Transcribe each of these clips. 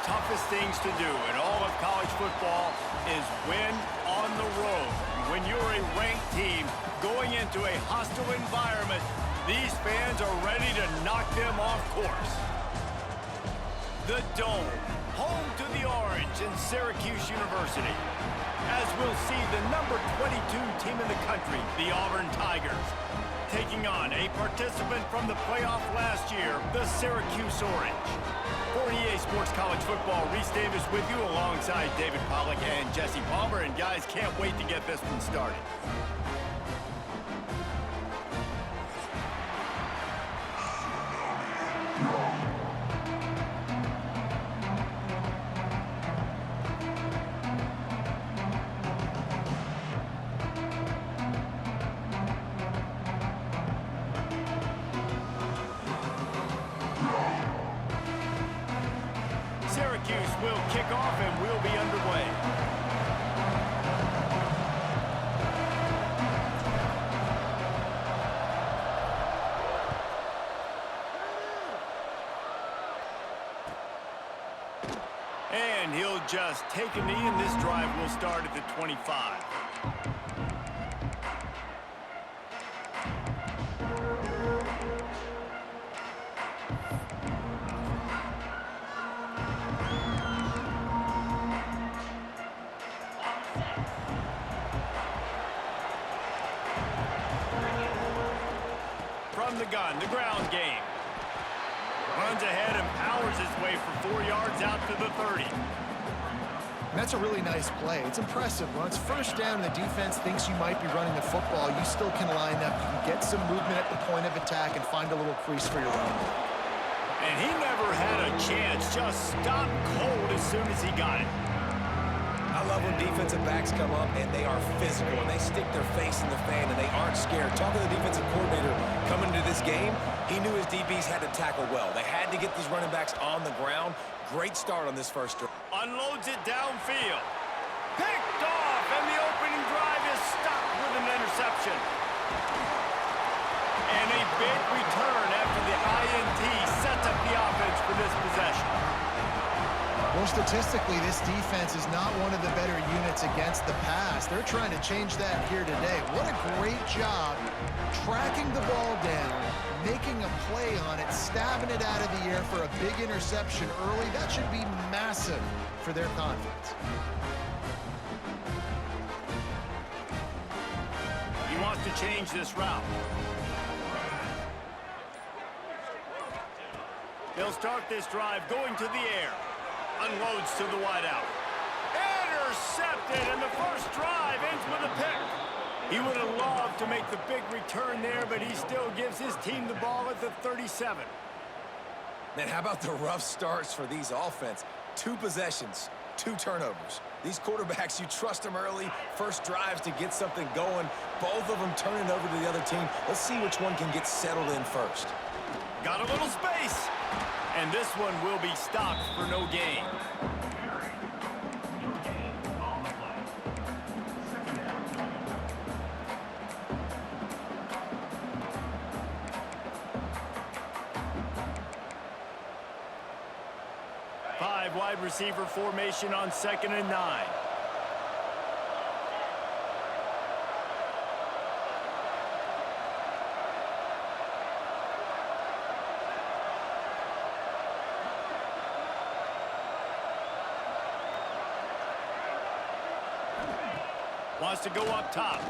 toughest things to do in all of college football is win on the road. When you're a ranked team going into a hostile environment, these fans are ready to knock them off course. The Dome, home to the Orange and Syracuse University. As we'll see the number 22 team in the country, the Auburn Tigers, taking on a participant from the playoff last year, the Syracuse Orange. For EA Sports College Football, Reese Davis with you alongside David Pollack and Jesse Palmer. And guys, can't wait to get this one started. Syracuse will kick off and we'll be underway. And he'll just take a knee, and this drive will start at the 25. From the gun, the ground game. Runs ahead and powers his way for 4 yards out to the 30. And that's a really nice play. It's impressive. When it's first down and the defense thinks you might be running the football, you still can line up. You can get some movement at the point of attack and find a little crease for your running back. And he never had a chance. Just stopped cold as soon as he got it. I love when defensive backs come up and they are physical and they stick their face in the fan and they aren't scared. Talking to the defensive coordinator coming into this game, he knew his DBs had to tackle well. They had to get these running backs on the ground. Great start on this first drive. Unloads it downfield. Picked off, and the opening drive is stopped with an interception. And a big return after the INT sets up the offense for this possession. Well, statistically, this defense is not one of the better units against the pass. They're trying to change that here today. What a great job tracking the ball down, making a play on it, stabbing it out of the air for a big interception early. That should be massive for their confidence. He wants to change this route. They'll start this drive going to the air. Unloads to the wideout. Intercepted, and the first drive ends with a pick. He would have loved to make the big return there, but he still gives his team the ball at the 37. Man, how about the rough starts for these offense? 2 possessions, 2 turnovers. These quarterbacks, you trust them early. First drives to get something going. Both of them turning over to the other team. Let's see which one can get settled in first. Got a little space. And this one will be stopped for no gain. Five wide receiver formation on 2nd and 9. Wants to go up top.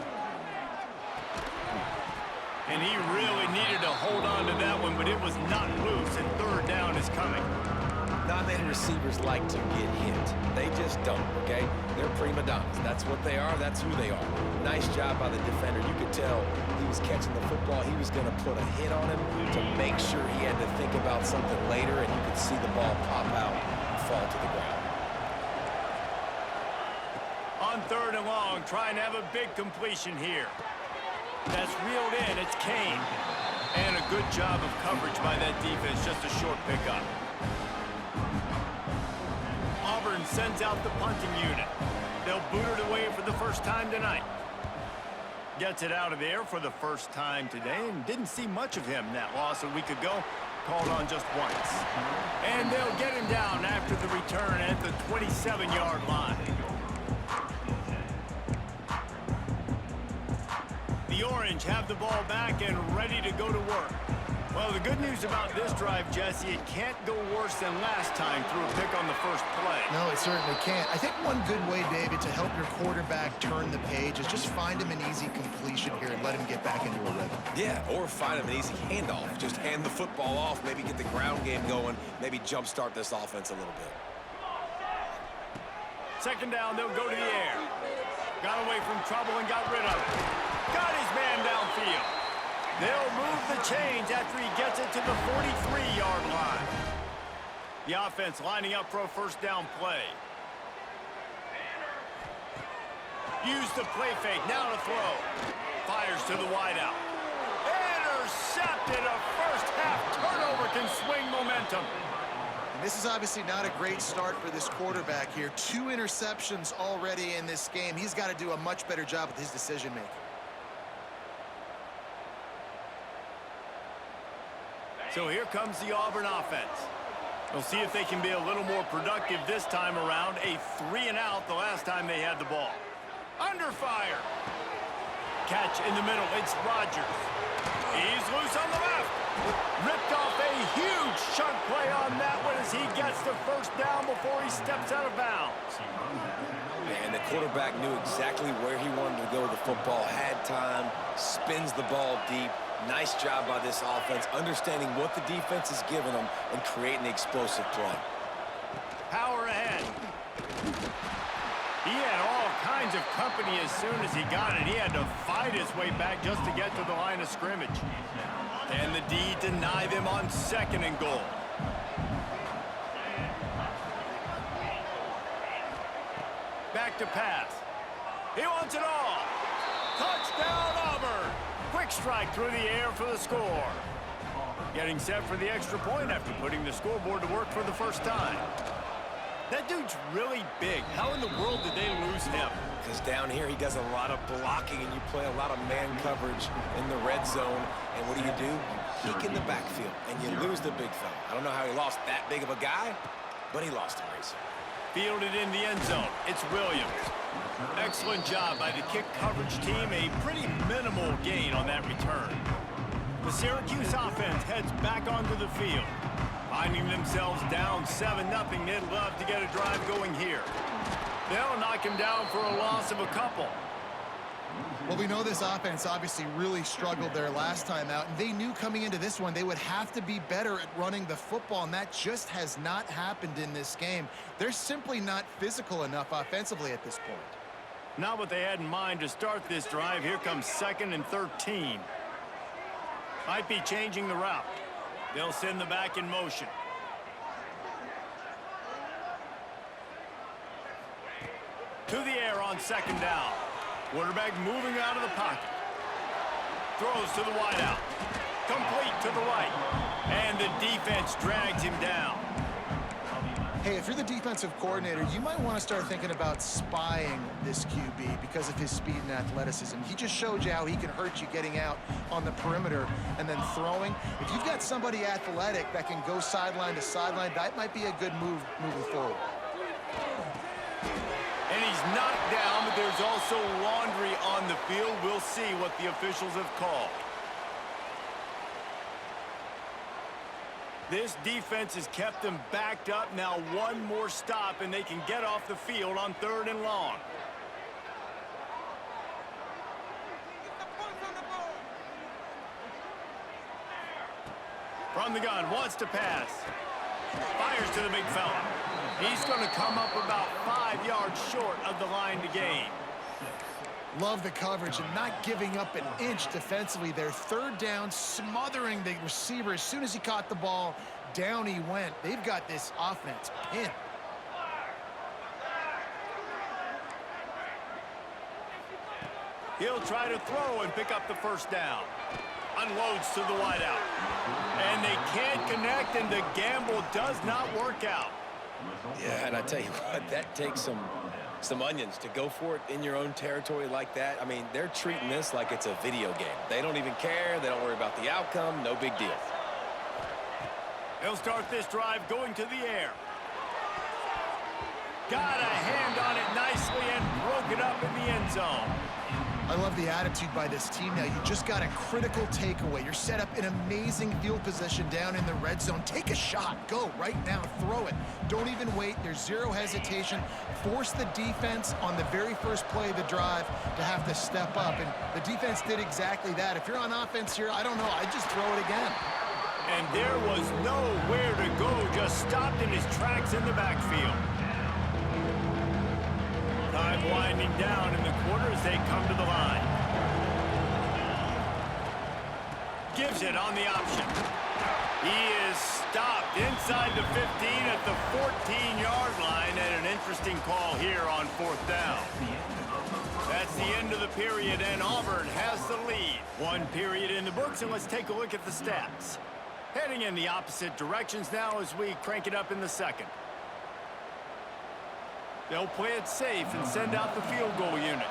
And he really needed to hold on to that one, but it was not loose, and 3rd down is coming. Not many receivers like to get hit. They just don't, okay? They're prima donnas. That's what they are. That's who they are. Nice job by the defender. You could tell he was catching the football. He was going to put a hit on him to make sure he had to think about something later, and you could see the ball pop out and fall to the ground. On 3rd and long, trying to have a big completion here. That's reeled in. It's Kane. And a good job of coverage by that defense. Just a short pickup. Auburn sends out the punting unit. They'll boot it away for the first time tonight. Gets it out of there for the first time today, and didn't see much of him that loss a week ago. called on just once. And they'll get him down after the return at the 27-yard line. The Orange have the ball back and ready to go to work. Well, the good news about this drive, Jesse, it can't go worse than last time through a pick on the first play. No, it certainly can't. I think one good way, David, to help your quarterback turn the page is just find him an easy completion here and let him get back into a rhythm. Yeah, or find him an easy handoff. Just hand the football off, maybe get the ground game going, maybe jumpstart this offense a little bit. Second down, they'll go to the air. Got away from trouble and got rid of it. Got his man downfield. They'll move the chains after he gets it to the 43-yard line. The offense lining up for a first down play. Use the play fake, now to throw. Fires to the wideout. Intercepted, a first half turnover can swing momentum. And this is obviously not a great start for this quarterback here. 2 interceptions already in this game. He's got to do a much better job with his decision-making. So here comes the Auburn offense. We'll see if they can be a little more productive this time around. A 3-and-out the last time they had the ball. Under fire. Catch in the middle. It's Rodgers. He's loose on the left. Ripped off a huge chunk play on that one as he gets the first down before he steps out of bounds. And the quarterback knew exactly where he wanted to go with the football, had time, spins the ball deep. Nice job by this offense, understanding what the defense is giving them and creating the explosive play. Power ahead. He had all kinds of company as soon as he got it. He had to fight his way back just to get to the line of scrimmage. And the D deny them on 2nd and goal. Back to pass. He wants it all. Touchdown, Auburn. Quick strike through the air for the score. Getting set for the extra point after putting the scoreboard to work for the first time. That dude's really big. How in the world did they lose him? Because down here he does a lot of blocking and you play a lot of man coverage in the red zone. And what do? You peek in the backfield and you lose the big fella. I don't know how he lost that big of a guy, but he lost him racing. Fielded in the end zone. It's Williams. Excellent job by the kick coverage team. A pretty minimal gain on that return. The Syracuse offense heads back onto the field. Finding themselves down 7-0, they'd love to get a drive going here. They'll knock him down for a loss of a couple. Well, we know this offense obviously really struggled there last time out, and they knew coming into this one they would have to be better at running the football, and that just has not happened in this game. They're simply not physical enough offensively at this point. Not what they had in mind to start this drive. Here comes 2nd and 13. Might be changing the route. They'll send the back in motion. To the air on 2nd down. Quarterback moving out of the pocket. Throws to the wideout. Complete to the right. And the defense drags him down. Hey, if you're the defensive coordinator, you might want to start thinking about spying this QB because of his speed and athleticism. He just showed you how he can hurt you getting out on the perimeter and then throwing. If you've got somebody athletic that can go sideline to sideline, that might be a good move moving forward. And he's knocked down, but there's also laundry on the field. We'll see what the officials have called. This defense has kept them backed up. Now one more stop, and they can get off the field on 3rd and long. From the gun, wants to pass. Fires to the big fella. He's going to come up about 5 yards short of the line to gain. Love the coverage and not giving up an inch defensively. Their 3rd down, smothering the receiver. As soon as he caught the ball, down he went. They've got this offense pinned. He'll try to throw and pick up the first down. Unloads to the wideout. And they can't connect, and the gamble does not work out. Yeah, and I tell you what, that takes some onions to go for it in your own territory like that. I mean, they're treating this like it's a video game. They don't even care. They don't worry about the outcome. No big deal. He'll start this drive going to the air. Got a hand on it nicely and broke it up in the end zone. I love the attitude by this team now. You just got a critical takeaway. You're set up in amazing field position down in the red zone. Take a shot. Go right now. Throw it. Don't even wait. There's zero hesitation. Force the defense on the very first play of the drive to have to step up. And the defense did exactly that. If you're on offense here, I don't know. I'd just throw it again. And there was nowhere to go. Just stopped in his tracks in the backfield. Time winding down in the quarter as they come to the line. Gives it on the option. He is stopped inside the 15 at the 14-yard line, and an interesting call here on 4th down. That's the end of the period, and Auburn has the lead. One period in the books, and let's take a look at the stats. Heading in the opposite directions now as we crank it up in the second. They'll play it safe and send out the field goal unit.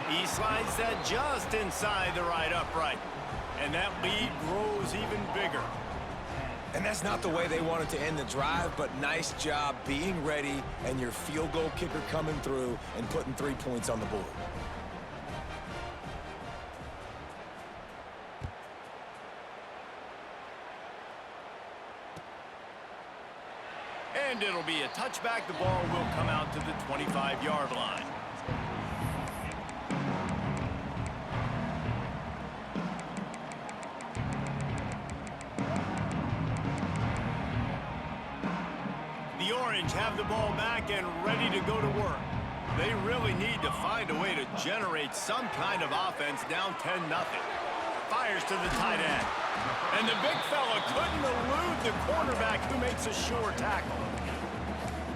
He slides that just inside the right upright. And that lead grows even bigger. And that's not the way they wanted to end the drive, but nice job being ready and your field goal kicker coming through and putting 3 points on the board. And it'll be a touchback. The ball will come out to the 25-yard line. The Orange have the ball back and ready to go to work. They really need to find a way to generate some kind of offense down 10-0. Fires to the tight end. And the big fella couldn't elude the quarterback who makes a sure tackle.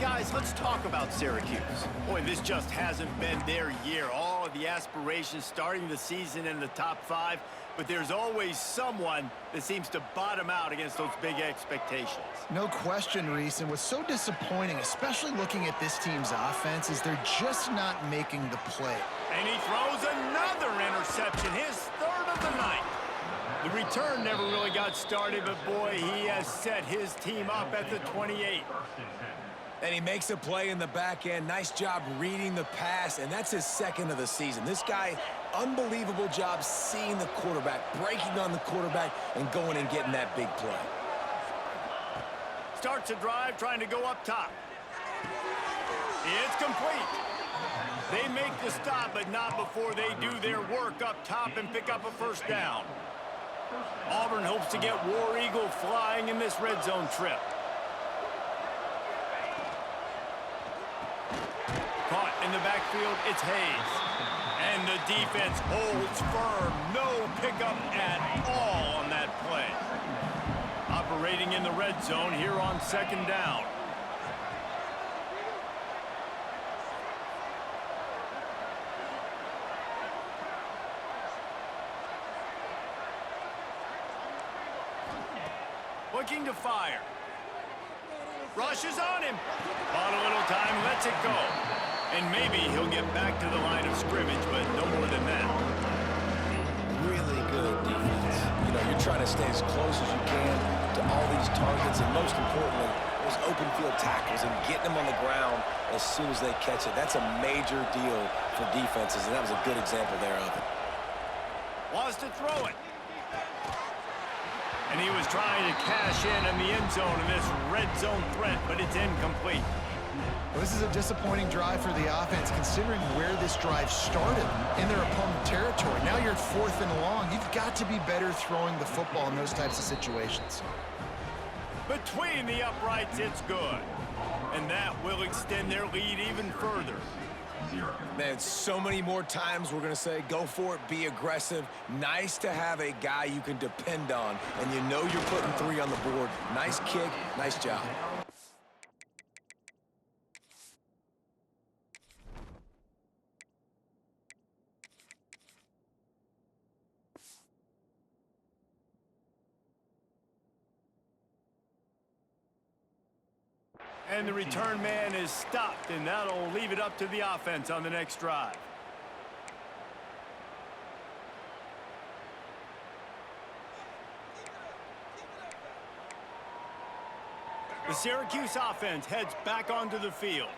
Guys, let's talk about Syracuse. Boy, this just hasn't been their year. All of the aspirations starting the season in the top 5, but there's always someone that seems to bottom out against those big expectations. No question, Reese, and what's so disappointing, especially looking at this team's offense, is they're just not making the play. And he throws another interception, his 3rd of the night. The return never really got started, but boy, he has set his team up at the 28. And he makes a play in the back end. Nice job reading the pass, and that's his 2nd of the season. This guy, unbelievable job seeing the quarterback, breaking on the quarterback, and going and getting that big play. Starts a drive, trying to go up top. It's complete. They make the stop, but not before they do their work up top and pick up a 1st down. Auburn hopes to get War Eagle flying in this red zone trip. Caught in the backfield, it's Hayes. And the defense holds firm. No pickup at all on that play. Operating in the red zone here on 2nd down. Looking to fire. Rushes on him. Bought a little time, lets it go. And maybe he'll get back to the line of scrimmage, but no more than that. Really good defense. You know, you're trying to stay as close as you can to all these targets, and most importantly, those open field tackles and getting them on the ground as soon as they catch it. That's a major deal for defenses, and that was a good example there of it. Wants to throw it. And he was trying to cash in the end zone in this red zone threat, but it's incomplete. Well, this is a disappointing drive for the offense, considering where this drive started in their opponent territory. Now you're at 4th and long. You've got to be better throwing the football in those types of situations. Between the uprights, it's good. And that will extend their lead even further. Man, so many more times we're going to say, go for it, be aggressive. Nice to have a guy you can depend on, and you know you're putting 3 on the board. Nice kick, nice job. And the return man is stopped, and that'll leave it up to the offense on the next drive. The Syracuse offense heads back onto the field.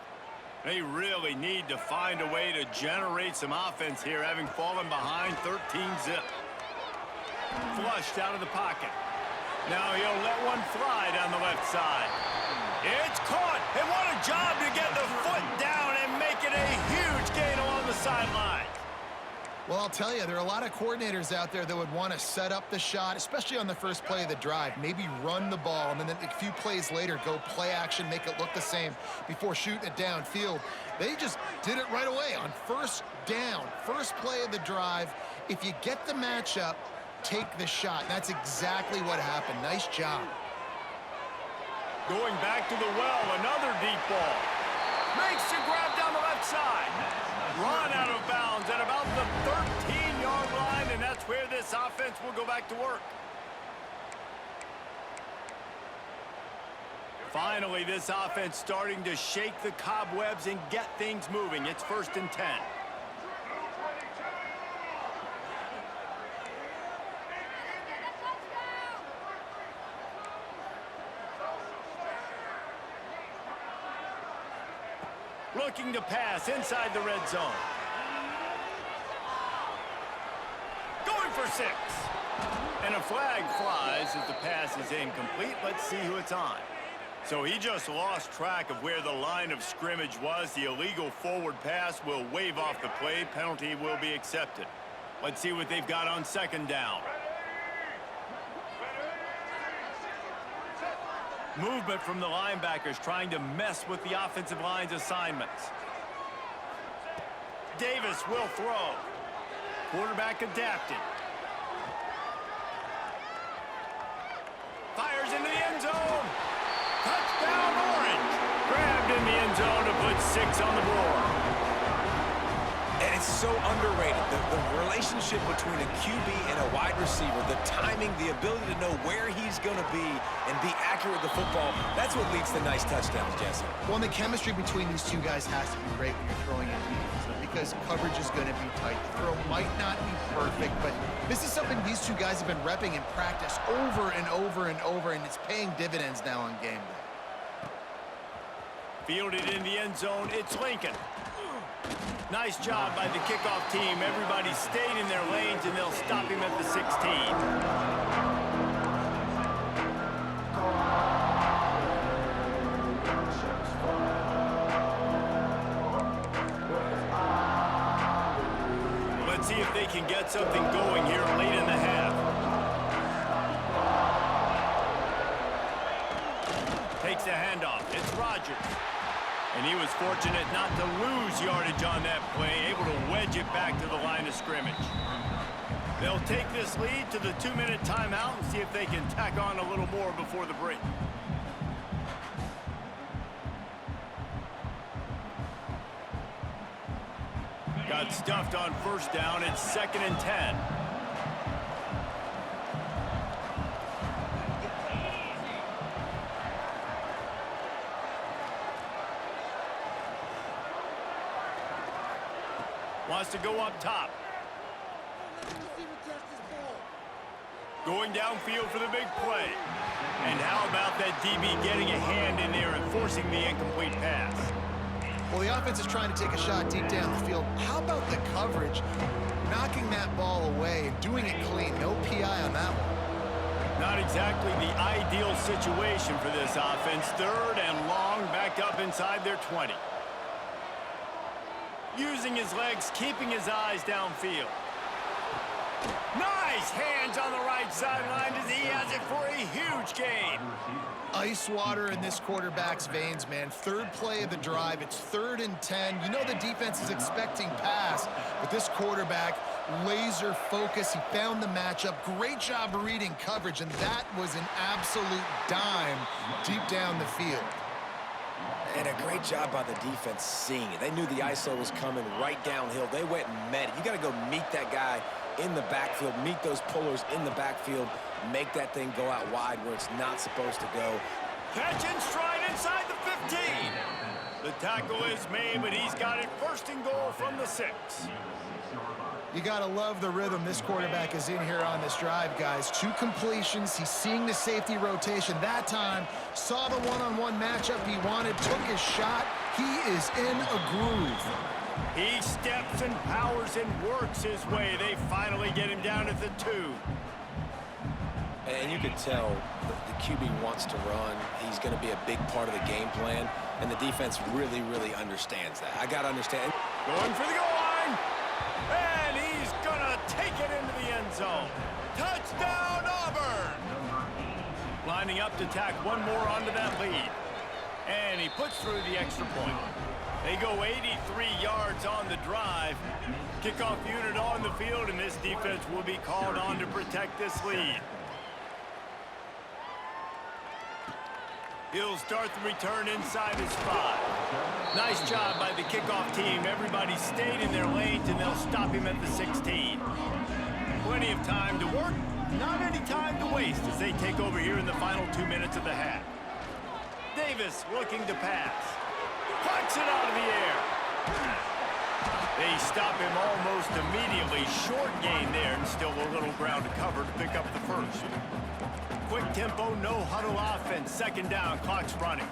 They really need to find a way to generate some offense here, having fallen behind 13-zip. Flushed out of the pocket. Now he'll let one fly down the left side. It's caught, and what a job to get the foot down and make it a huge gain along the sideline. Well, I'll tell you, there are a lot of coordinators out there that would want to set up the shot, especially on the first play of the drive, maybe run the ball, and then a few plays later, go play action, make it look the same before shooting it downfield. They just did it right away on first down, first play of the drive. If you get the matchup, take the shot. That's exactly what happened. Nice job. Going back to the well, another deep ball. Makes the grab down the left side. Run out of bounds at about the 13-yard line, and that's where this offense will go back to work. Finally, this offense starting to shake the cobwebs and get things moving. It's 1st and 10. Looking to pass inside the red zone. Going for 6. And a flag flies as the pass is incomplete. Let's see who it's on. So he just lost track of where the line of scrimmage was. The illegal forward pass will wave off the play. Penalty will be accepted. Let's see what they've got on 2nd down. Movement from the linebackers trying to mess with the offensive line's assignments. Davis will throw. Quarterback adapted. Fires into the end zone. Touchdown, Orange. Grabbed in the end zone to put 6 on the board. And it's so underrated, the relationship between a QB and a wide receiver, the timing, the ability to know where he's going to be and be accurate with the football, that's what leads to nice touchdowns, Jesse. Well, and the chemistry between these two guys has to be great when you're throwing in because coverage is going to be tight. The throw might not be perfect, but this is something these two guys have been repping in practice over and over and over, and it's paying dividends now on game day. Fielded in the end zone, it's Lincoln. Nice job by the kickoff team. Everybody stayed in their lanes, and they'll stop him at the 16. Let's see if they can get something going here late in the half. Takes the handoff. It's Rodgers. And he was fortunate not to lose yardage on that play, able to wedge it back to the line of scrimmage. They'll take this lead to the 2-minute timeout and see if they can tack on a little more before the break. Got stuffed on 1st down. It's 2nd and 10. Wants to go up top. Going downfield for the big play. And how about that DB getting a hand in there and forcing the incomplete pass? Well, the offense is trying to take a shot deep down the field. How about the coverage? Knocking that ball away and doing it clean. No PI on that one. Not exactly the ideal situation for this offense. 3rd and long, back up inside their 20. Using his legs, keeping his eyes downfield. Nice hands on the right sideline as he has it for a huge gain. Ice water in this quarterback's veins, man. 3rd play of the drive. It's 3rd and 10. You know the defense is expecting pass, but this quarterback, laser focus. He found the matchup. Great job reading coverage, and that was an absolute dime deep down the field. And a great job by the defense seeing it. They knew the ISO was coming right downhill. They went and met it. You got to go meet that guy in the backfield, meet those pullers in the backfield, make that thing go out wide where it's not supposed to go. Catch and stride inside the 15. The tackle is made, but he's got it first and goal from the 6. You got to love the rhythm this quarterback is in here on this drive, guys. 2 completions. He's seeing the safety rotation. That time, saw the one-on-one matchup he wanted, took his shot. He is in a groove. He steps and powers and works his way. They finally get him down at the 2. And you can tell the QB wants to run. He's going to be a big part of the game plan, and the defense really, really understands that. I got to understand. Going for the goal line. And he's going to take it into the end zone. Touchdown, Auburn! Lining up to tack one more onto that lead. And he puts through the extra point. They go 83 yards on the drive. Kickoff unit on the field, and this defense will be called on to protect this lead. He'll start the return inside his 5. Nice job by the kickoff team. Everybody stayed in their lanes, and they'll stop him at the 16. Plenty of time to work, not any time to waste as they take over here in the final 2 minutes of the half. Davis looking to pass. Puts it out of the air. They stop him almost immediately. Short gain there, and still a little ground to cover to pick up the first. Quick tempo, no huddle offense. Second down, clock's running.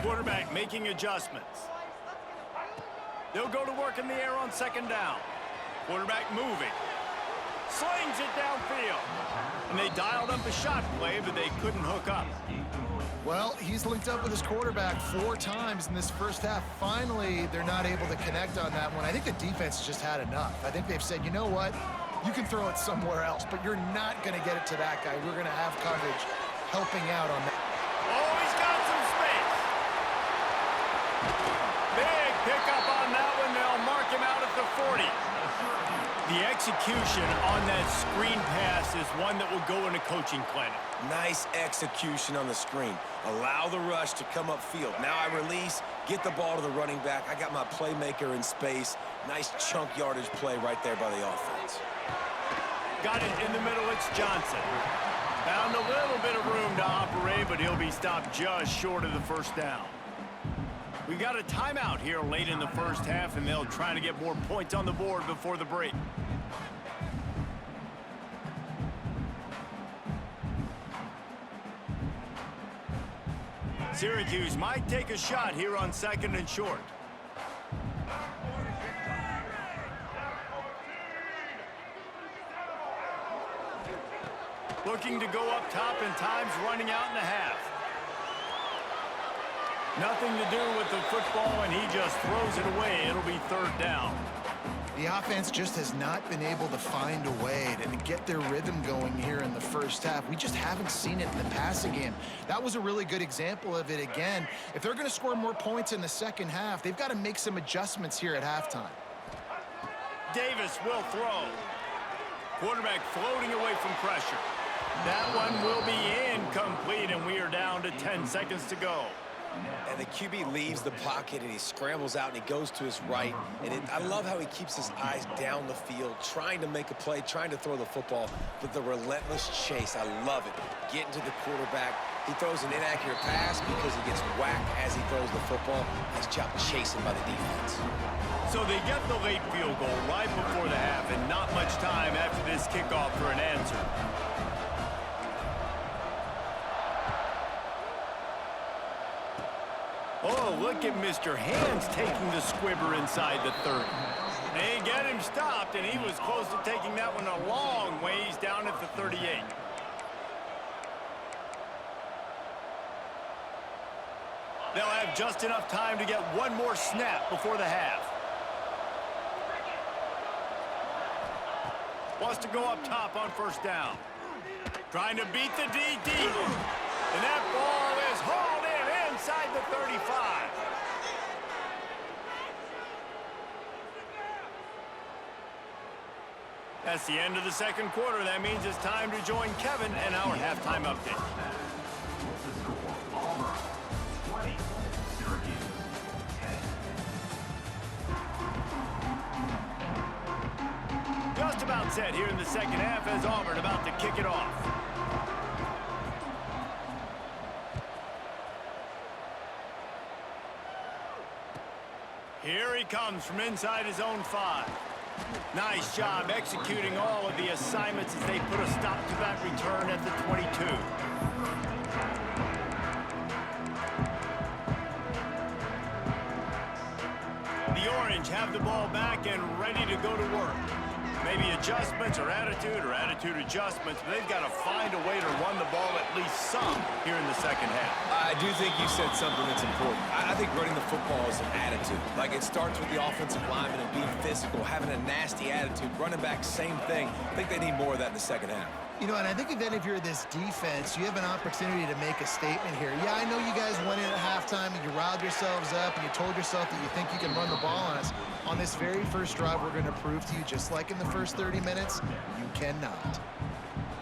Quarterback making adjustments. They'll go to work in the air on second down. Quarterback moving. Slings it downfield. And they dialed up a shot play, but they couldn't hook up. Well, he's linked up with his quarterback 4 times in this first half. Finally, they're not able to connect on that one. I think the defense just had enough. I think they've said, you know what? You can throw it somewhere else, but you're not going to get it to that guy. We're going to have coverage helping out on that. Oh, he's got some space. Big pickup on that one. They'll mark him out at the 40. The execution on that screen pass is one that will go in a coaching clinic. Nice execution on the screen. Allow the rush to come upfield. Now I release, get the ball to the running back. I got my playmaker in space. Nice chunk yardage play right there by the offense. Got it in the middle, it's Johnson. Found a little bit of room to operate, but he'll be stopped just short of the first down. We've got a timeout here late in the first half, and they'll try to get more points on the board before the break. Syracuse might take a shot here on second and short. Looking to go up top, and time's running out in the half. Nothing to do with the football, and he just throws it away. It'll be third down. The offense just has not been able to find a way to get their rhythm going here in the first half. We just haven't seen it in the passing game. That was a really good example of it again. If they're going to score more points in the second half, they've got to make some adjustments here at halftime. Davis will throw. Quarterback floating away from pressure. That one will be incomplete, and we are down to 10 seconds to go. And the QB leaves the pocket, and he scrambles out, and he goes to his right. And I love how he keeps his eyes down the field, trying to make a play, trying to throw the football, but the relentless chase, I love it. Getting to the quarterback. He throws an inaccurate pass because he gets whacked as he throws the football. Nice job chasing by the defense. So they get the late field goal right before the half, and not much time after this kickoff for an answer. Oh, look at Mr. Hands taking the squibber inside the 30. They get him stopped, and he was close to taking that one a long ways down at the 38. They'll have just enough time to get one more snap before the half. Wants to go up top on first down. Trying to beat the DD. And that ball is hauled in inside the 35. That's the end of the second quarter. That means it's time to join Kevin and our halftime update. Just about set here in the second half as Auburn about to kick it off. Here he comes from inside his own 5. Nice job executing all of the assignments as they put a stop to that return at the 22. The Orange have the ball back and ready to go to work. Maybe adjustments or attitude adjustments, but they've got to find a way to run the ball at least some here in the second half. I do think you said something that's important. I think running the football is an attitude. Like, it starts with the offensive lineman and being physical, having a nasty attitude. Running back, same thing. I think they need more of that in the second half. You know, and I think if you're this defense, you have an opportunity to make a statement here. Yeah, I know you guys went in at halftime and you riled yourselves up and you told yourself that you think you can run the ball on us. On this very first drive, we're going to prove to you, just like in the first 30 minutes, you cannot.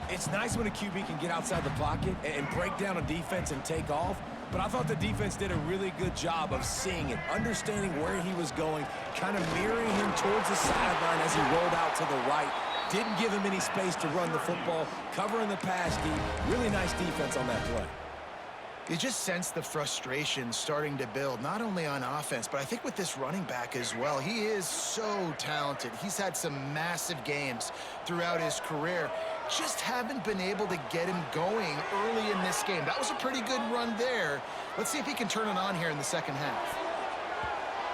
It's nice when a QB can get outside the pocket and break down a defense and take off, but I thought the defense did a really good job of seeing it, understanding where he was going, kind of mirroring him towards the sideline as he rolled out to the right. Didn't give him any space to run the football, covering the pass deep. Really nice defense on that play. You just sense the frustration starting to build, not only on offense, but I think with this running back as well. He is so talented. He's had some massive games throughout his career. Just haven't been able to get him going early in this game. That was a pretty good run there. Let's see if he can turn it on here in the second half.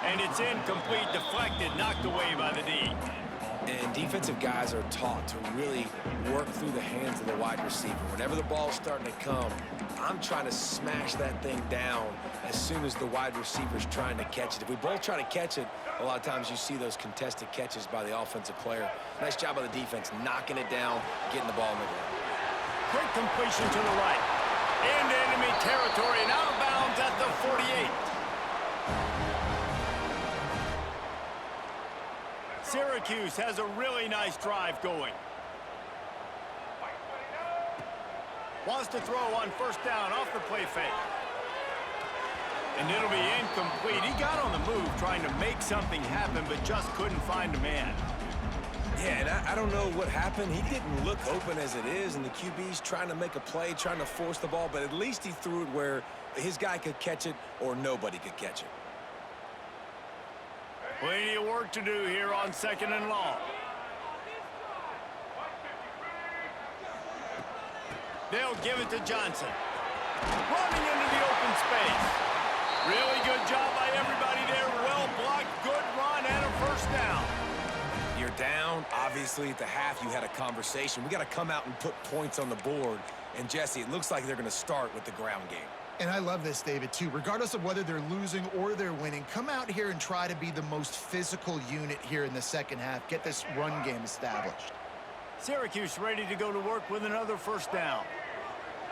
And it's incomplete, deflected, knocked away by the D. And defensive guys are taught to really work through the hands of the wide receiver. Whenever the ball's starting to come, I'm trying to smash that thing down as soon as the wide receiver's trying to catch it. If we both try to catch it, a lot of times you see those contested catches by the offensive player. Nice job by the defense, knocking it down, getting the ball in the ground. Quick completion to the right. Into enemy territory and out of bounds at the 48. Syracuse has a really nice drive going. Wants to throw on first down off the play fake. And it'll be incomplete. He got on the move trying to make something happen, but just couldn't find a man. Yeah, and I don't know what happened. He didn't look open as it is, and the QB's trying to make a play, trying to force the ball, but at least he threw it where his guy could catch it or nobody could catch it. Plenty of work to do here on 2nd and long. They'll give it to Johnson. Running into the open space. Really good job by everybody there. Well blocked, good run, and a first down. You're down. Obviously, at the half, you had a conversation. We got to come out and put points on the board. And, Jesse, it looks like they're going to start with the ground game. And I love this, David, too. Regardless of whether they're losing or they're winning, come out here and try to be the most physical unit here in the second half. Get this run game established. Syracuse ready to go to work with another first down.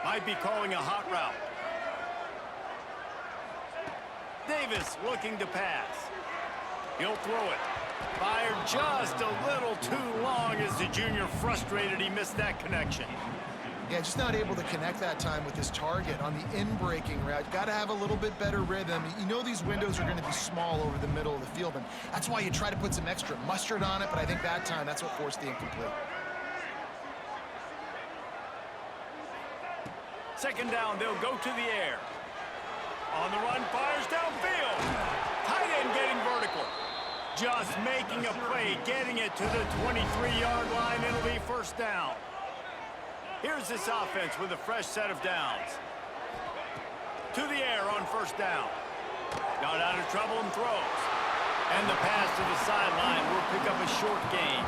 Might be calling a hot route. Davis looking to pass. He'll throw it. Fired just a little too long as the junior frustrated he missed that connection. Yeah, just not able to connect that time with his target on the in-breaking route. Got to have a little bit better rhythm. You know these windows are going to be small over the middle of the field, and that's why you try to put some extra mustard on it, but I think that time, that's what forced the incomplete. Second down, they'll go to the air. On the run, fires downfield. Tight end getting vertical. Just making a play, getting it to the 23-yard line. It'll be first down. Here's this offense with a fresh set of downs. To the air on first down. Got out of trouble and throws. And the pass to the sideline will pick up a short gain.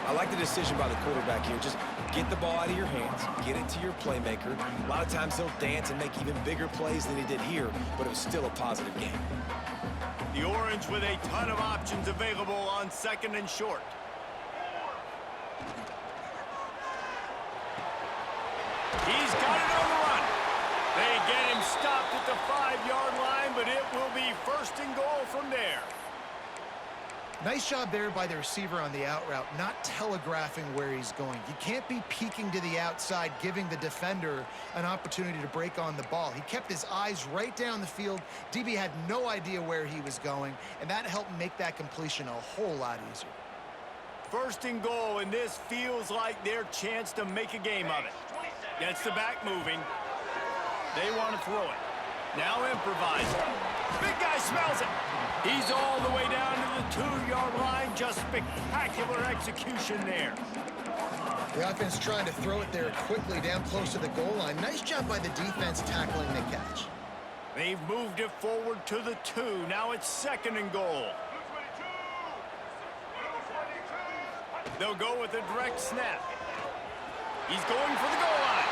I like the decision by the quarterback here. Just get the ball out of your hands, get it to your playmaker. A lot of times he'll dance and make even bigger plays than he did here, but it was still a positive game. The Orange with a ton of options available on 2nd and short. He's got it on the run. They get him stopped at the 5-yard line, but it will be first and goal from there. Nice job there by the receiver on the out route, not telegraphing where he's going. You can't be peeking to the outside, giving the defender an opportunity to break on the ball. He kept his eyes right down the field. DB had no idea where he was going, and that helped make that completion a whole lot easier. First and goal, and this feels like their chance to make a game of it. Gets the back moving. They want to throw it. Now improvising. Big guy smells it. He's all the way down to the 2-yard line. Just spectacular execution there. The offense trying to throw it there quickly down close to the goal line. Nice job by the defense tackling the catch. They've moved it forward to the 2. Now it's 2nd and goal. They'll go with a direct snap. He's going for the goal line.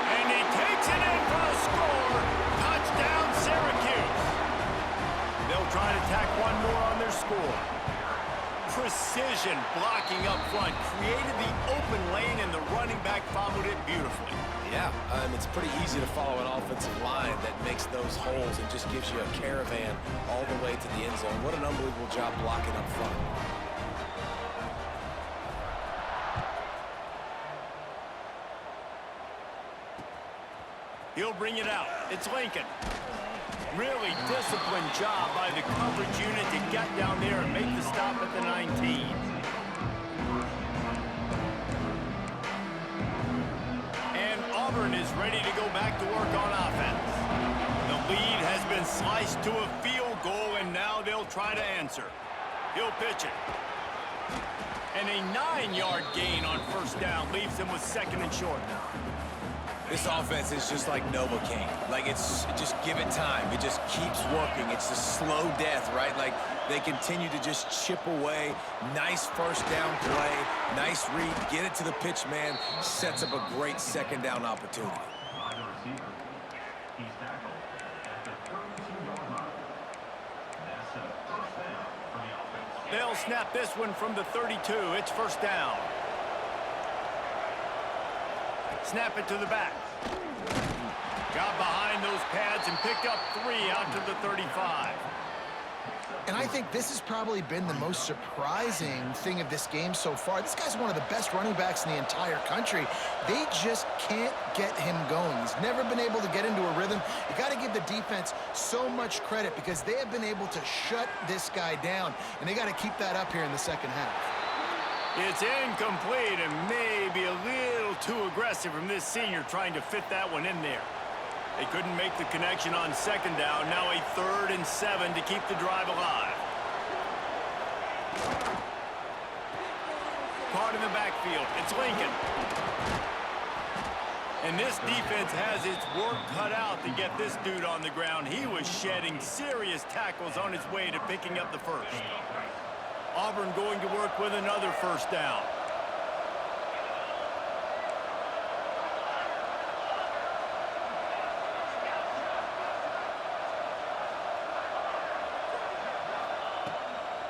And he takes it in for a score. Touchdown, Syracuse. They'll try to tack one more on their score. Precision blocking up front. Created the open lane, and the running back followed it beautifully. Yeah, it's pretty easy to follow an offensive line that makes those holes and just gives you a caravan all the way to the end zone. What an unbelievable job blocking up front. He'll bring it out. It's Lincoln. Really disciplined job by the coverage unit to get down there and make the stop at the 19. And Auburn is ready to go back to work on offense. The lead has been sliced to a field goal, and now they'll try to answer. He'll pitch it. And a 9-yard gain on 1st down leaves them with 2nd and short now. This offense is just like Novocaine. Like, it's just give it time. It just keeps working. It's a slow death, right? Like, they continue to just chip away. Nice 1st down play. Nice read. Get it to the pitch man. Sets up a great 2nd down opportunity. They'll snap this one from the 32. It's 1st down. Snap it to the back. Got behind those pads and picked up 3 out to the 35. And I think this has probably been the most surprising thing of this game so far. This guy's one of the best running backs in the entire country. They just can't get him going. He's never been able to get into a rhythm. You got to give the defense so much credit because they have been able to shut this guy down, and they got to keep that up here in the 2nd half. It's incomplete and maybe a little too aggressive from this senior trying to fit that one in there. They couldn't make the connection on 2nd down. Now a 3rd and 7 to keep the drive alive. Caught in the backfield. It's Lincoln. And this defense has its work cut out to get this dude on the ground. He was shedding serious tackles on his way to picking up the 1st. Auburn going to work with another 1st down.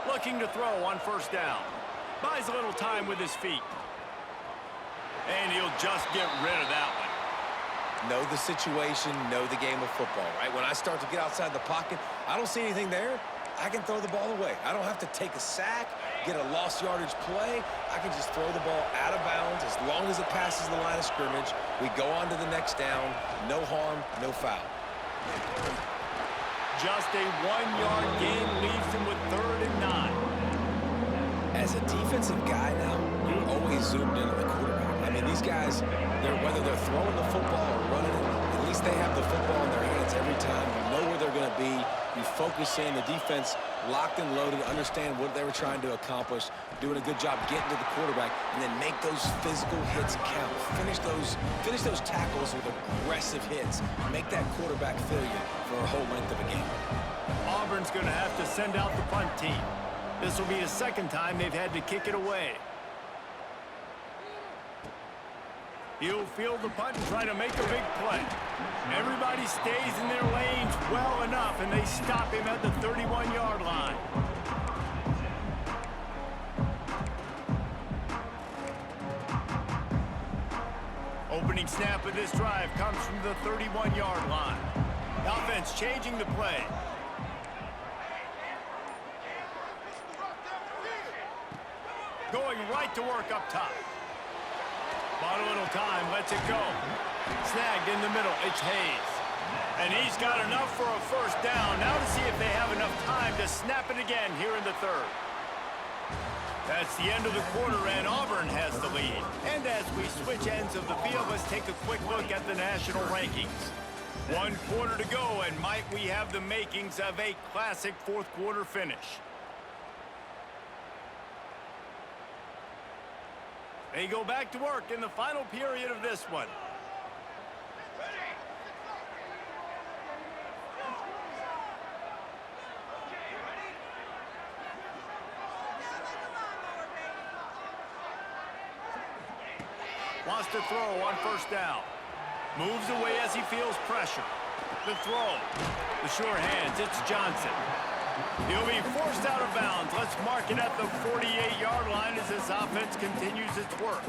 Looking to throw on 1st down. Buys a little time with his feet. And he'll just get rid of that one. Know the situation, know the game of football, right? When I start to get outside the pocket, I don't see anything there. I can throw the ball away. I don't have to take a sack, get a lost yardage play. I can just throw the ball out of bounds as long as it passes the line of scrimmage. We go on to the next down. No harm, no foul. Just a 1-yard gain leaves him with 3rd and 9. As a defensive guy now, you're always zoomed in on the quarterback. I mean, these guys, whether they're throwing the football or running it, at least they have the football in their hands every time. You know where they're going to be. You focus in. The defense locked and loaded, understand what they were trying to accomplish, doing a good job getting to the quarterback, and then make those physical hits count. Finish those tackles with aggressive hits. Make that quarterback feel you for a whole length of a game. Auburn's going to have to send out the punt team. This will be the 2nd time they've had to kick it away. He'll field the punt and try to make a big play. Everybody stays in their lanes well enough, and they stop him at the 31-yard line. Opening snap of this drive comes from the 31-yard line. Offense changing the play. Going right to work up top. Bought a little time, lets it go. Snagged in the middle, it's Hayes. And he's got enough for a 1st down. Now to see if they have enough time to snap it again here in the 3rd. That's the end of the quarter, and Auburn has the lead. And as we switch ends of the field, let's take a quick look at the national rankings. 1 quarter to go, and might we have the makings of a classic fourth quarter finish. They go back to work in the final period of this one. Wants to throw on first down. Moves away as he feels pressure. The throw. The sure hands. It's Johnson. He'll be forced out of bounds. Let's mark it at the 48-yard line as this offense continues its work.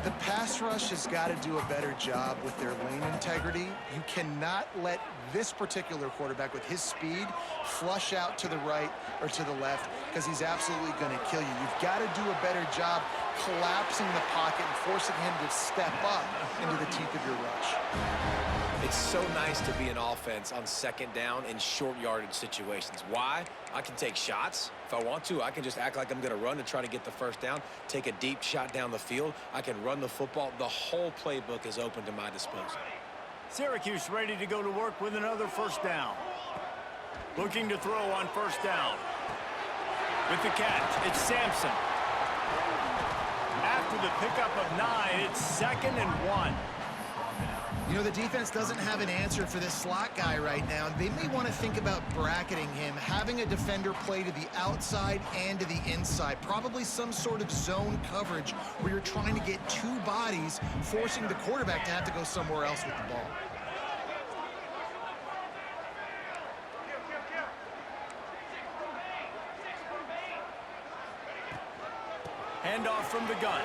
The pass rush has got to do a better job with their lane integrity. You cannot let this particular quarterback with his speed flush out to the right or to the left because he's absolutely going to kill you. You've got to do a better job collapsing the pocket and forcing him to step up into the teeth of your rush. It's so nice to be an offense on second down in short yardage situations. Why? I can take shots. If I want to, I can just act like I'm going to run to try to get the first down, take a deep shot down the field. I can run the football. The whole playbook is open to my disposal. Syracuse ready to go to work with another first down. Looking to throw on first down. With the catch, it's Sampson. After the pickup of 9, it's 2nd and 1. You know, the defense doesn't have an answer for this slot guy right now. They may want to think about bracketing him, having a defender play to the outside and to the inside. Probably some sort of zone coverage where you're trying to get two bodies, forcing the quarterback to have to go somewhere else with the ball. Handoff from the gun.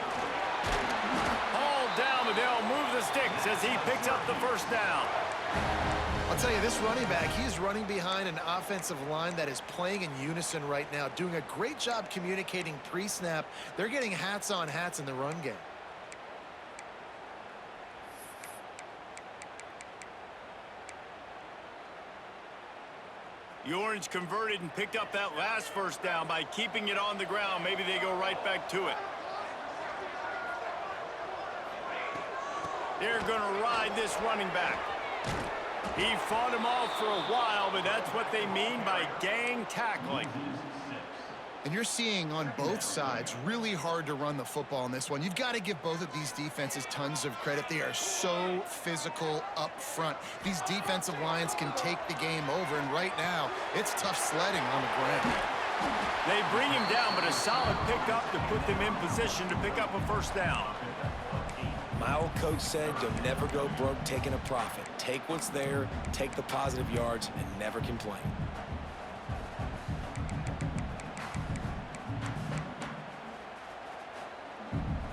Ball down, but they'll move the sticks as he picks up the first down. I'll tell you, this running back, he's running behind an offensive line that is playing in unison right now, doing a great job communicating pre-snap. They're getting hats on hats in the run game. The Orange converted and picked up that last first down by keeping it on the ground. Maybe they go right back to it. They're going to ride this running back. He fought him off for a while, but that's what they mean by gang tackling. And you're seeing on both sides really hard to run the football in this one. You've got to give both of these defenses tons of credit. They are so physical up front. These defensive lines can take the game over, and right now, it's tough sledding on the ground. They bring him down, but a solid pickup to put them in position to pick up a first down. My old coach said you'll never go broke taking a profit. Take what's there, take the positive yards, and never complain.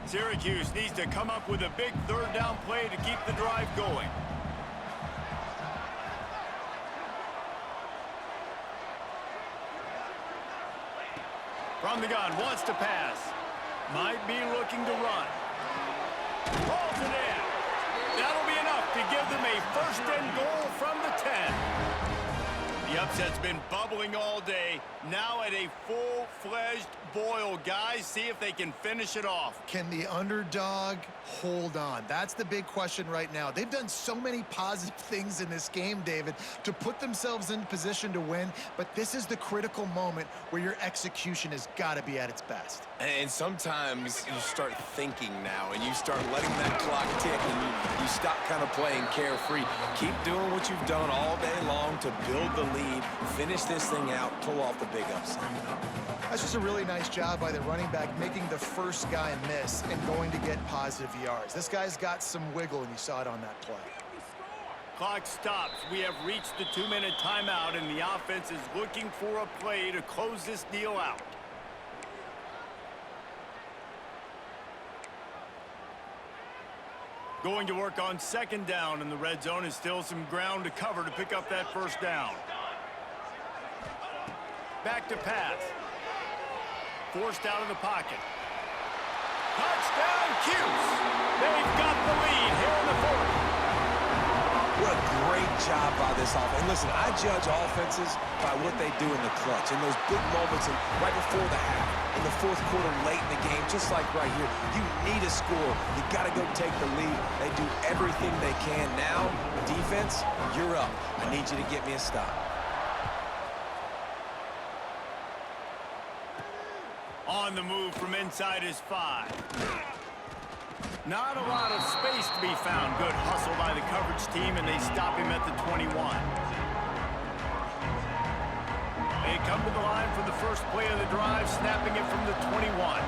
Syracuse needs to come up with a big third down play to keep the drive going. From the gun, wants to pass. Might be looking to run. Pulls it in. That'll be enough to give them a first and goal from the 10. The upset's been bubbling all day. Now at a full-fledged boil. Guys, see if they can finish it off. Can the underdog hold on? That's the big question right now. They've done so many positive things in this game, David, to put themselves in position to win, but this is the critical moment where your execution has got to be at its best. And sometimes you start thinking now, and you start letting that clock tick, and you stop kind of playing carefree. Keep doing what you've done all day long to build the lead, finish this thing out, pull off the big upset. That's just a really nice job by the running back, making the first guy miss and going to get positive yards. This guy's got some wiggle, and you saw it on that play. Clock stops. We have reached the 2-minute timeout, and the offense is looking for a play to close this deal out. Going to work on second down, and the red zone is still some ground to cover to pick up that first down. Back to pass. Forced out of the pocket. Touchdown, Cuse. They've got the lead here in the fourth. What a great job by this offense. And listen, I judge offenses by what they do in the clutch, in those big moments and right before the half, in the fourth quarter, late in the game, just like right here. You need a score. You got to go take the lead. They do everything they can. Now, defense, you're up. I need you to get me a stop. On the move from inside his 5. Not a lot of space to be found. Good hustle by the coverage team, and they stop him at the 21. They come to the line for the first play of the drive, snapping it from the 21.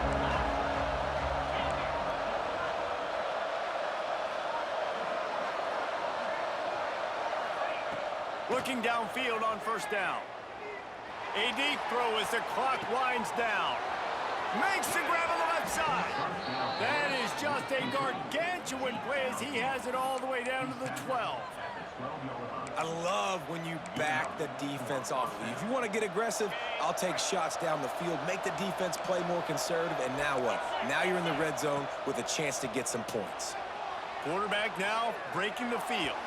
Looking downfield on first down. A deep throw as the clock winds down. Makes the grab on the left side. That is just a gargantuan play as he has it all the way down to the 12. I love when you back the defense off of you. If you want to get aggressive, I'll take shots down the field, make the defense play more conservative, and now what? Now you're in the red zone with a chance to get some points. Quarterback now breaking the field.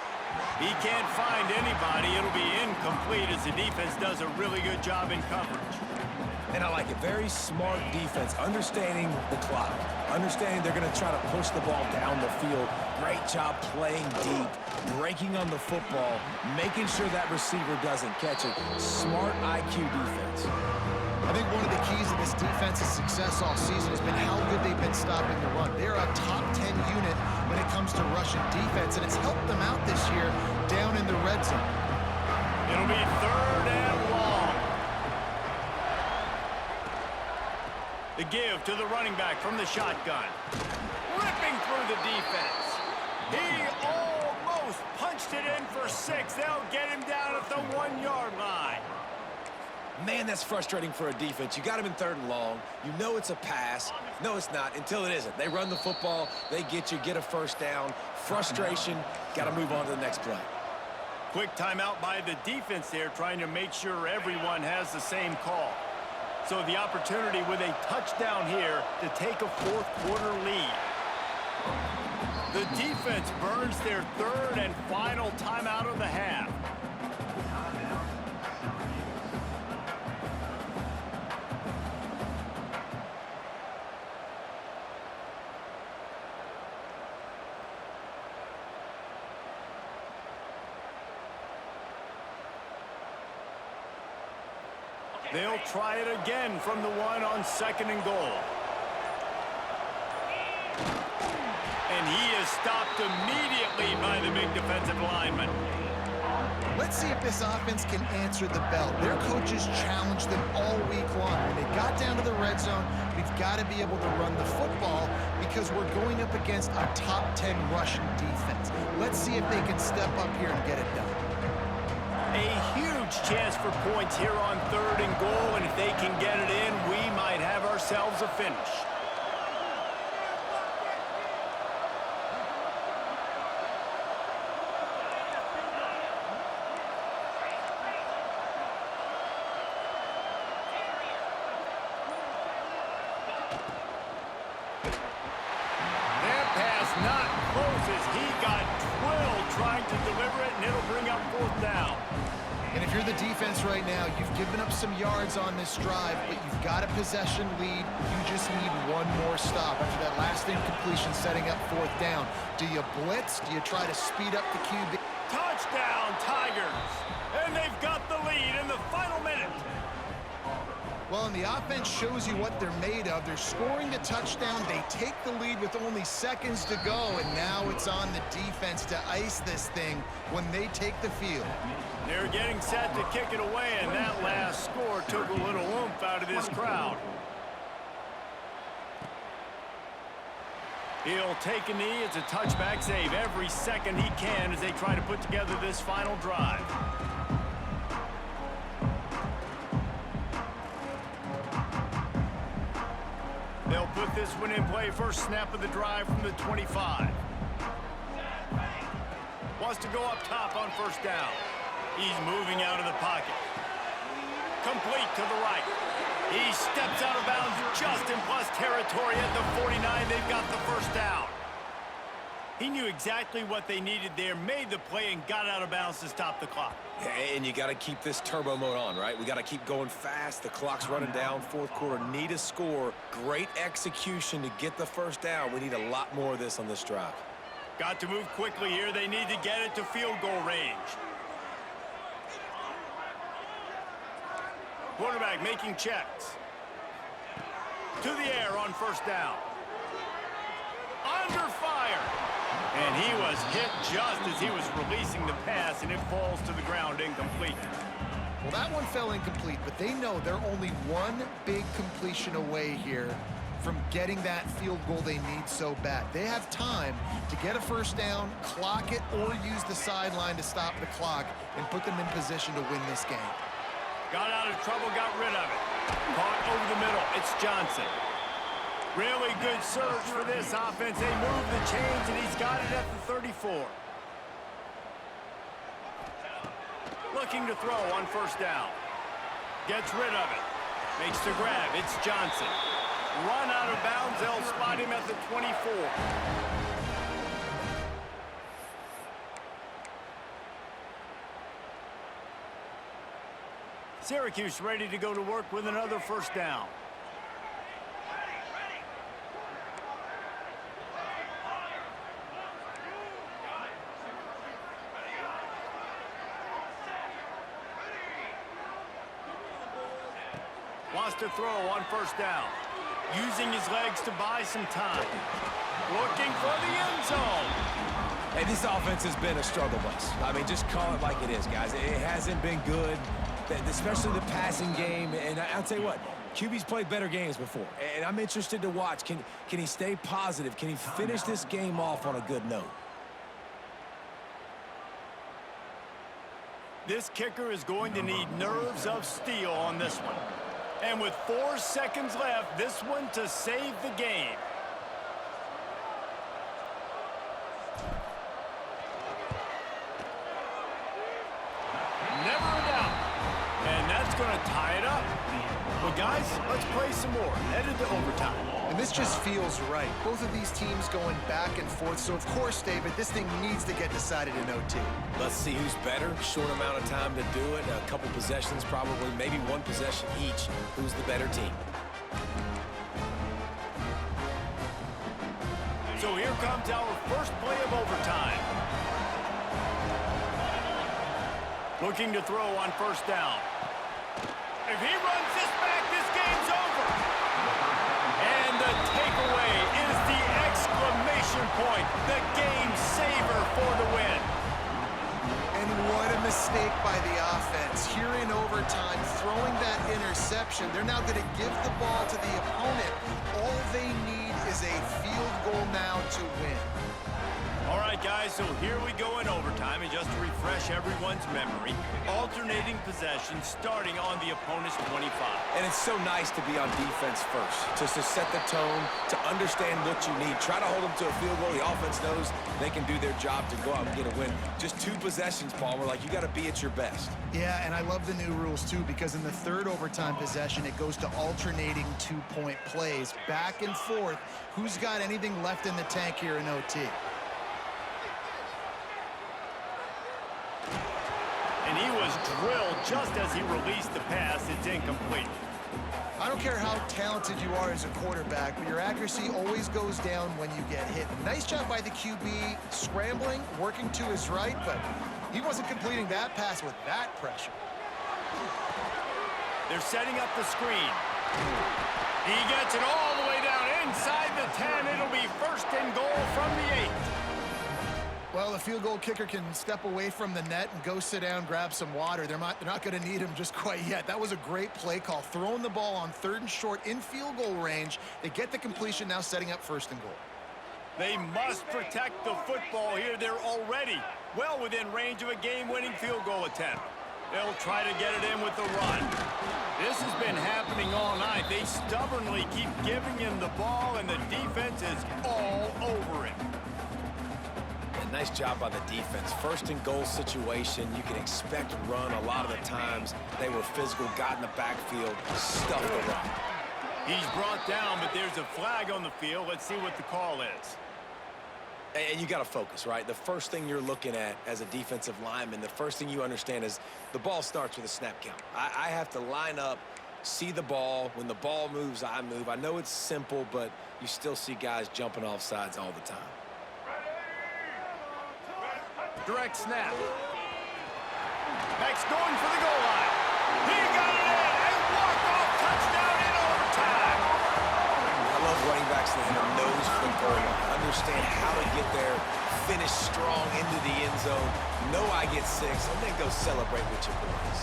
He can't find anybody. It'll be incomplete as the defense does a really good job in coverage. And I like it. Very smart defense, understanding the clock, understanding they're going to try to push the ball down the field. Great job playing deep, breaking on the football, making sure that receiver doesn't catch it. Smart IQ defense. I think one of the keys of this defense's success all season has been how good they've been stopping the run. They're a top 10 unit when it comes to rushing defense, and it's helped them out this year down in the red zone. It'll be 3rd and long. The give to the running back from the shotgun. Ripping through the defense. He almost punched it in for 6. They'll get him down at the 1-yard line. Man, that's frustrating for a defense. You got him in 3rd and long. You know it's a pass. No, it's not until it isn't. They run the football. They get you, get a first down. Frustration. Got to move on to the next play. Quick timeout by the defense there, trying to make sure everyone has the same call. So the opportunity with a touchdown here to take a 4th quarter lead. The defense burns their 3rd and final timeout of the half. They'll try it again from the 1 on 2nd and goal. And he is stopped immediately by the big defensive lineman. Let's see if this offense can answer the bell. Their coaches challenged them all week long. When they got down to the red zone, we've got to be able to run the football because we're going up against a top 10 rushing defense. Let's see if they can step up here and get it done. A huge chance for points here on 3rd and goal, and if they can get it in, we might have ourselves a finish. That pass not close as he got twirled trying to deliver it, and it'll bring up 4th down. And if you're the defense right now, you've given up some yards on this drive, but you've got a possession lead. You just need one more stop after that last incompletion setting up 4th down. Do you blitz? Do you try to speed up the QB? Touchdown, Tigers! And they've got the lead in the final minute. Well, and the offense shows you what they're made of. They're scoring a touchdown. They take the lead with only seconds to go, and now it's on the defense to ice this thing when they take the field. They're getting set to kick it away, and that last score took a little oomph out of this crowd. He'll take a knee. It's a touchback save every second he can as they try to put together this final drive. They'll put this one in play. First snap of the drive from the 25. Wants to go up top on first down. He's moving out of the pocket. Complete to the right. He steps out of bounds just in plus territory at the 49. They've got the first down. He knew exactly what they needed there, made the play, and got out of bounds to stop the clock. Yeah, and you got to keep this turbo mode on, right? We got to keep going fast. The clock's running down. Fourth quarter, need a score. Great execution to get the first down. We need a lot more of this on this drive. Got to move quickly here. They need to get it to field goal range. Quarterback making checks. To the air on first down. Under fire. And he was hit just as he was releasing the pass, and it falls to the ground incomplete. Well, that one fell incomplete, but they know they're only one big completion away here from getting that field goal they need so bad. They have time to get a first down, clock it, or use the sideline to stop the clock and put them in position to win this game. Got out of trouble, got rid of it. Caught over the middle. It's Johnson. Really good surge for this offense. They move the chains, and he's got it at the 34. Looking to throw on first down. Gets rid of it. Makes the grab. It's Johnson. Run out of bounds. They'll spot him at the 24. Syracuse ready to go to work with another first down. Wants to throw on first down. Using his legs to buy some time. Looking for the end zone. Hey, this offense has been a struggle bus. I mean, just call it like it is, guys. It hasn't been good, especially the passing game. And I'll tell you what, QB's played better games before. And I'm interested to watch. Can he stay positive? Can he finish this game off on a good note? This kicker is going to need nerves of steel on this one. And with 4 seconds left, this one to save the game. Never a doubt. And that's going to tie it up. But guys, let's play some more. Headed to overtime. And this just feels right. Both of these teams going back and forth. So, of course, David, this thing needs to get decided in OT. Let's see who's better. Short amount of time to do it. A couple possessions, probably, maybe one possession each. Who's the better team? So here comes our first play of overtime. Looking to throw on first down. If he runs this back, this game's over. And the takeaway is the exclamation point, the game saver for the win. And what a mistake by the offense. Here in overtime, throwing that interception. They're now going to give the ball to the opponent. All they need is a field goal now to win. All right, guys, so here we go in overtime, and just to refresh everyone's memory, alternating possession starting on the opponent's 25. And it's so nice to be on defense first, just to set the tone, to understand what you need. Try to hold them to a field goal. The offense knows they can do their job to go out and get a win. Just 2 possessions, Palmer, like you got to be at your best. Yeah, and I love the new rules, too, because in the third overtime possession, it goes to alternating 2-point plays. Back and forth. Who's got anything left in the tank here in OT? And he was drilled just as he released the pass. It's incomplete. I don't care how talented you are as a quarterback, but your accuracy always goes down when you get hit. Nice job by the QB scrambling, working to his right, but he wasn't completing that pass with that pressure. They're setting up the screen. He gets it all the way down inside the 10. It'll be first and goal from the 8. Well, the field goal kicker can step away from the net and go sit down, grab some water. They're not going to need him just quite yet. That was a great play call. Throwing the ball on 3rd and short in field goal range. They get the completion, now setting up 1st and goal. They must protect the football here. They're already well within range of a game-winning field goal attempt. They'll try to get it in with the run. This has been happening all night. They stubbornly keep giving him the ball, and the defense is all over him. Nice job by the defense. 1st and goal situation, you can expect run a lot of the times. They were physical, got in the backfield, stuffed the run. He's brought down, but there's a flag on the field. Let's see what the call is. And you got to focus, right? The first thing you're looking at as a defensive lineman, the first thing you understand is the ball starts with a snap count. I have to line up, see the ball. When the ball moves, I move. I know it's simple, but you still see guys jumping off sides all the time. Direct snap. Next going for the goal line. He got it in. A walk-off touchdown in overtime. I love running backs that have a nose for the goal line. Understand how to get there, finish strong into the end zone, know I get 6, and then go celebrate with your boys.